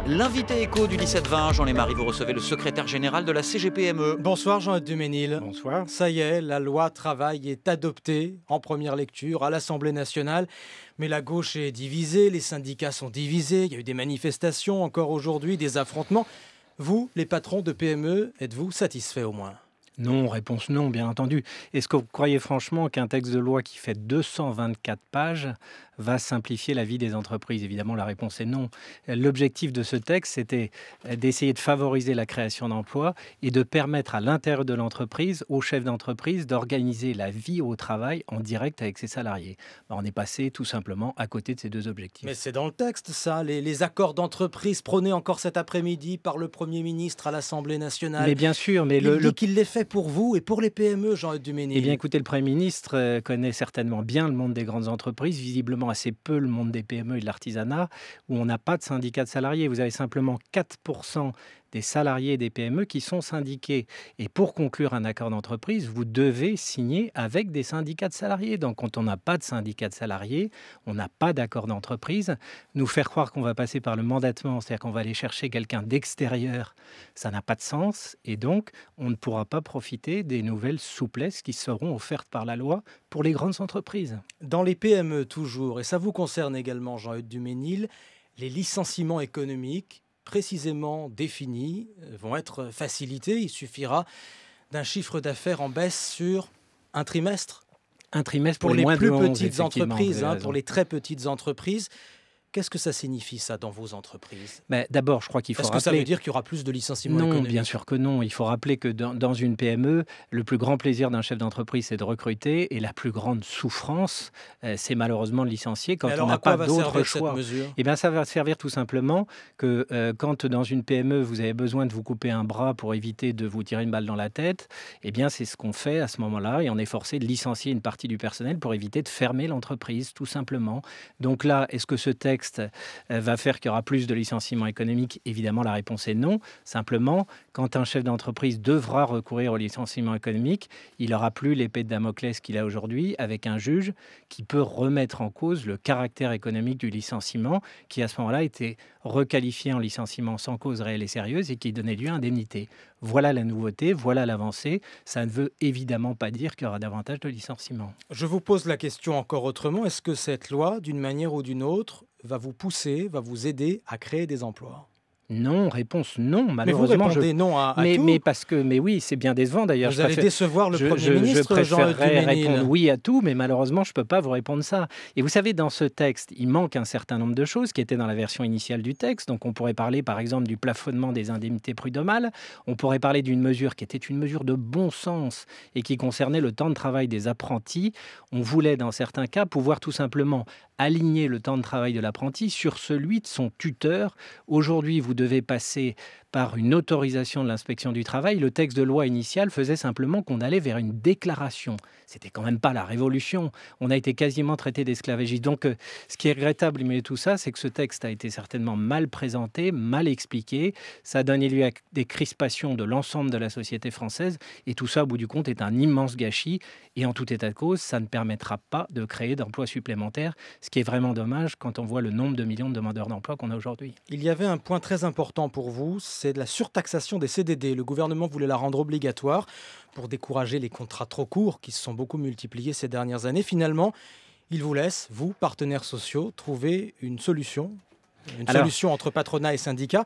L'invité écho du 17-20, Jean-Lémarie, vous recevez le secrétaire général de la CGPME. Bonsoir Jean-Yves Duménil. Bonsoir. Ça y est, la loi travail est adoptée en première lecture à l'Assemblée nationale. Mais la gauche est divisée, les syndicats sont divisés, il y a eu des manifestations encore aujourd'hui, des affrontements. Vous, les patrons de PME, êtes-vous satisfaits au moins ? Non, réponse non, bien entendu. Est-ce que vous croyez franchement qu'un texte de loi qui fait 224 pages va simplifier la vie des entreprises? Évidemment, la réponse est non. L'objectif de ce texte, c'était d'essayer de favoriser la création d'emplois et de permettre à l'intérieur de l'entreprise, aux chefs d'entreprise, d'organiser la vie au travail en direct avec ses salariés. On est passé tout simplement à côté de ces deux objectifs. Mais c'est dans le texte, ça, les accords d'entreprise prônés encore cet après-midi par le Premier ministre à l'Assemblée nationale. Mais bien sûr, mais il dit qu'il les fait pour vous et pour les PME, Jean-Yves Duménil. Eh bien, écoutez, le Premier ministre connaît certainement bien le monde des grandes entreprises, visiblement assez peu le monde des PME et de l'artisanat, où on n'a pas de syndicat de salariés. Vous avez simplement 4% des salariés des PME qui sont syndiqués. Et pour conclure un accord d'entreprise, vous devez signer avec des syndicats de salariés. Donc, quand on n'a pas de syndicat de salariés, on n'a pas d'accord d'entreprise. Nous faire croire qu'on va passer par le mandatement, c'est-à-dire qu'on va aller chercher quelqu'un d'extérieur, ça n'a pas de sens. Et donc, on ne pourra pas profiter des nouvelles souplesses qui seront offertes par la loi pour les grandes entreprises. Dans les PME toujours, et ça vous concerne également, Jean-Yves Duménil, les licenciements économiques précisément définis vont être facilités. Il suffira d'un chiffre d'affaires en baisse sur un trimestre. Un trimestre pour les moins plus de 11, petites entreprises, pour les très petites entreprises. Qu'est-ce que ça signifie, ça, dans vos entreprises ? D'abord, je crois qu'il faut rappeler... Est-ce que ça veut dire qu'il y aura plus de licenciements économiques ? Non, bien sûr que non. Il faut rappeler que dans une PME, le plus grand plaisir d'un chef d'entreprise, c'est de recruter. Et la plus grande souffrance, c'est malheureusement de licencier quand on n'a pas d'autre choix. Eh bien, ça va servir tout simplement que quand dans une PME, vous avez besoin de vous couper un bras pour éviter de vous tirer une balle dans la tête, eh bien, c'est ce qu'on fait à ce moment-là. Et on est forcé de licencier une partie du personnel pour éviter de fermer l'entreprise, tout simplement. Donc là, est-ce que ce texte va faire qu'il y aura plus de licenciements économiques? Évidemment, la réponse est non. Simplement, quand un chef d'entreprise devra recourir au licenciement économique, il n'aura plus l'épée de Damoclès qu'il a aujourd'hui avec un juge qui peut remettre en cause le caractère économique du licenciement qui, à ce moment-là, était requalifié en licenciement sans cause réelle et sérieuse et qui donnait lieu à indemnité. Voilà la nouveauté, voilà l'avancée. Ça ne veut évidemment pas dire qu'il y aura davantage de licenciements. Je vous pose la question encore autrement. Est-ce que cette loi, d'une manière ou d'une autre, va vous pousser, va vous aider à créer des emplois? Non, réponse non, malheureusement. Mais vous répondez non à tout. Mais oui, c'est bien décevant d'ailleurs. Vous allez décevoir le Premier ministre, Jean-Yves Duménil. Je préférerais répondre oui à tout, mais malheureusement, je ne peux pas vous répondre ça. Et vous savez, dans ce texte, il manque un certain nombre de choses qui étaient dans la version initiale du texte. Donc, on pourrait parler, par exemple, du plafonnement des indemnités prud'homales. On pourrait parler d'une mesure qui était une mesure de bon sens et qui concernait le temps de travail des apprentis. On voulait, dans certains cas, pouvoir tout simplement aligner le temps de travail de l'apprenti sur celui de son tuteur. Aujourd'hui, vous devez passer par une autorisation de l'inspection du travail. Le texte de loi initial faisait simplement qu'on allait vers une déclaration. C'était quand même pas la révolution. On a été quasiment traité d'esclavagistes. Donc, ce qui est regrettable, mais tout ça, c'est que ce texte a été certainement mal présenté, mal expliqué. Ça a donné lieu à des crispations de l'ensemble de la société française. Et tout ça, au bout du compte, est un immense gâchis. Et en tout état de cause, ça ne permettra pas de créer d'emplois supplémentaires, ce qui est vraiment dommage quand on voit le nombre de millions de demandeurs d'emploi qu'on a aujourd'hui. Il y avait un point très important pour vous, c'est de la surtaxation des CDD. Le gouvernement voulait la rendre obligatoire pour décourager les contrats trop courts qui se sont beaucoup multipliés ces dernières années. Finalement, il vous laisse, vous, partenaires sociaux, trouver une solution. Solution entre patronat et syndicats.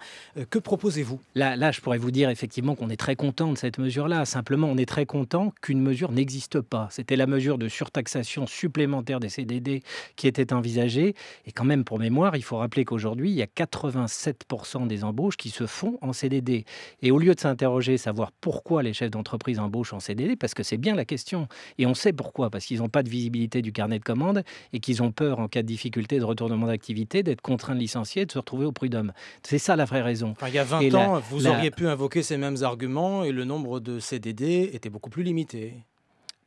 Que proposez-vous ? Là, je pourrais vous dire effectivement qu'on est très content de cette mesure-là. Simplement, on est très content qu'une mesure n'existe pas. C'était la mesure de surtaxation supplémentaire des CDD qui était envisagée. Et quand même, pour mémoire, il faut rappeler qu'aujourd'hui, il y a 87% des embauches qui se font en CDD. Et au lieu de s'interroger, savoir pourquoi les chefs d'entreprise embauchent en CDD, parce que c'est bien la question. Et on sait pourquoi. Parce qu'ils n'ont pas de visibilité du carnet de commandes et qu'ils ont peur, en cas de difficulté de retournement d'activité, d'être contraints de licencier, de se retrouver au prud'homme. C'est ça la vraie raison. Il y a 20 ans, vous auriez pu invoquer ces mêmes arguments et le nombre de CDD était beaucoup plus limité.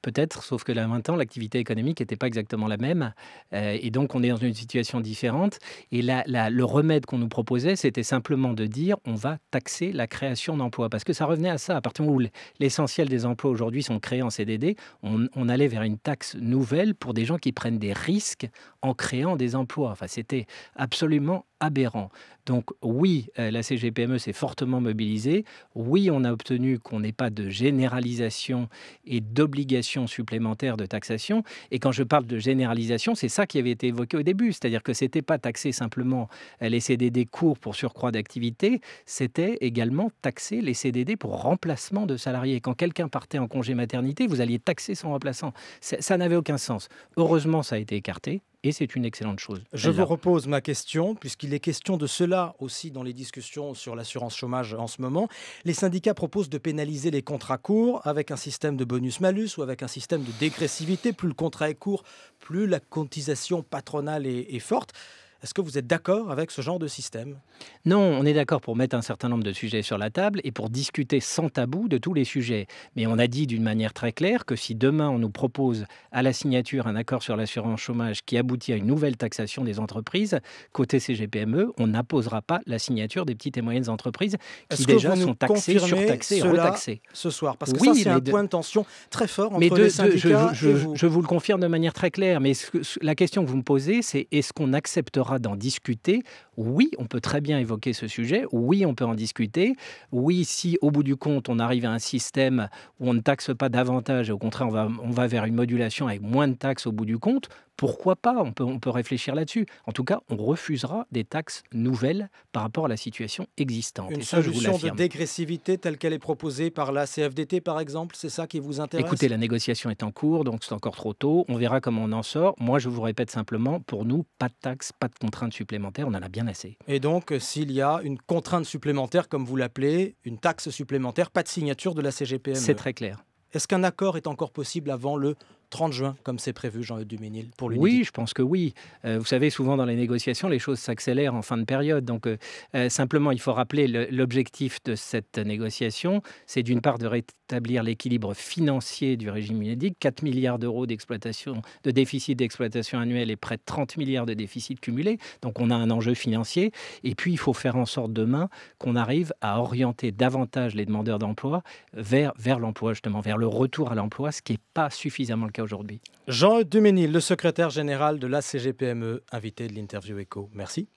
Peut-être, sauf que là, 20 ans, l'activité économique n'était pas exactement la même. Et donc, on est dans une situation différente. Et le remède qu'on nous proposait, c'était simplement de dire on va taxer la création d'emplois. Parce que ça revenait à ça. À partir du moment où l'essentiel des emplois aujourd'hui sont créés en CDD, on allait vers une taxe nouvelle pour des gens qui prennent des risques en créant des emplois. Enfin, c'était absolument aberrant. Donc oui, la CGPME s'est fortement mobilisée. Oui, on a obtenu qu'on n'ait pas de généralisation et d'obligation supplémentaire de taxation. Et quand je parle de généralisation, c'est ça qui avait été évoqué au début. C'est-à-dire que ce n'était pas taxer simplement les CDD courts pour surcroît d'activité, c'était également taxer les CDD pour remplacement de salariés. Quand quelqu'un partait en congé maternité, vous alliez taxer son remplaçant. Ça n'avait aucun sens. Heureusement, ça a été écarté. Et c'est une excellente chose. Je vous repose ma question, puisqu'il est question de cela aussi dans les discussions sur l'assurance chômage en ce moment. Les syndicats proposent de pénaliser les contrats courts avec un système de bonus-malus ou avec un système de dégressivité. Plus le contrat est court, plus la cotisation patronale est forte. Est-ce que vous êtes d'accord avec ce genre de système ? Non, on est d'accord pour mettre un certain nombre de sujets sur la table et pour discuter sans tabou de tous les sujets. Mais on a dit d'une manière très claire que si demain on nous propose à la signature un accord sur l'assurance chômage qui aboutit à une nouvelle taxation des entreprises, côté CGPME, on n'apposera pas la signature des petites et moyennes entreprises qui déjà sont taxées, surtaxées et retaxées. Ce soir, parce que oui, ça c'est un point de tension très fort entre les syndicats et vous. Je vous le confirme de manière très claire, mais la question que vous me posez, c'est est-ce qu'on acceptera d'en discuter? Oui, on peut très bien évoquer ce sujet. Oui, on peut en discuter. Oui, si au bout du compte, on arrive à un système où on ne taxe pas davantage et au contraire, on va vers une modulation avec moins de taxes au bout du compte, pourquoi pas? On peut réfléchir là-dessus. En tout cas, on refusera des taxes nouvelles par rapport à la situation existante. Une et ça, solution de dégressivité telle qu'elle est proposée par la CFDT, par exemple, c'est ça qui vous intéresse? Écoutez, la négociation est en cours, donc c'est encore trop tôt. On verra comment on en sort. Moi, je vous répète simplement, pour nous, pas de taxes, pas de contraintes supplémentaires, on en a bien assez. Et donc, s'il y a une contrainte supplémentaire, comme vous l'appelez, une taxe supplémentaire, pas de signature de la CGPME. C'est très clair. Est-ce qu'un accord est encore possible avant le 30 juin, comme c'est prévu, Jean-Eudes Duménil, pour l'UNEDIC? Oui, je pense que oui. Vous savez, souvent dans les négociations, les choses s'accélèrent en fin de période. Donc, simplement, il faut rappeler l'objectif de cette négociation, c'est d'une part de rétablir l'équilibre financier du régime UNEDIC, 4 milliards d'euros de déficit d'exploitation annuel et près de 30 milliards de déficit cumulé. Donc, on a un enjeu financier. Et puis, il faut faire en sorte demain qu'on arrive à orienter davantage les demandeurs d'emploi vers l'emploi, justement, vers le retour à l'emploi, ce qui n'est pas suffisamment le cas aujourd'hui. Jean-Eudes Duménil, le secrétaire général de la CGPME, invité de l'interview Écho. Merci.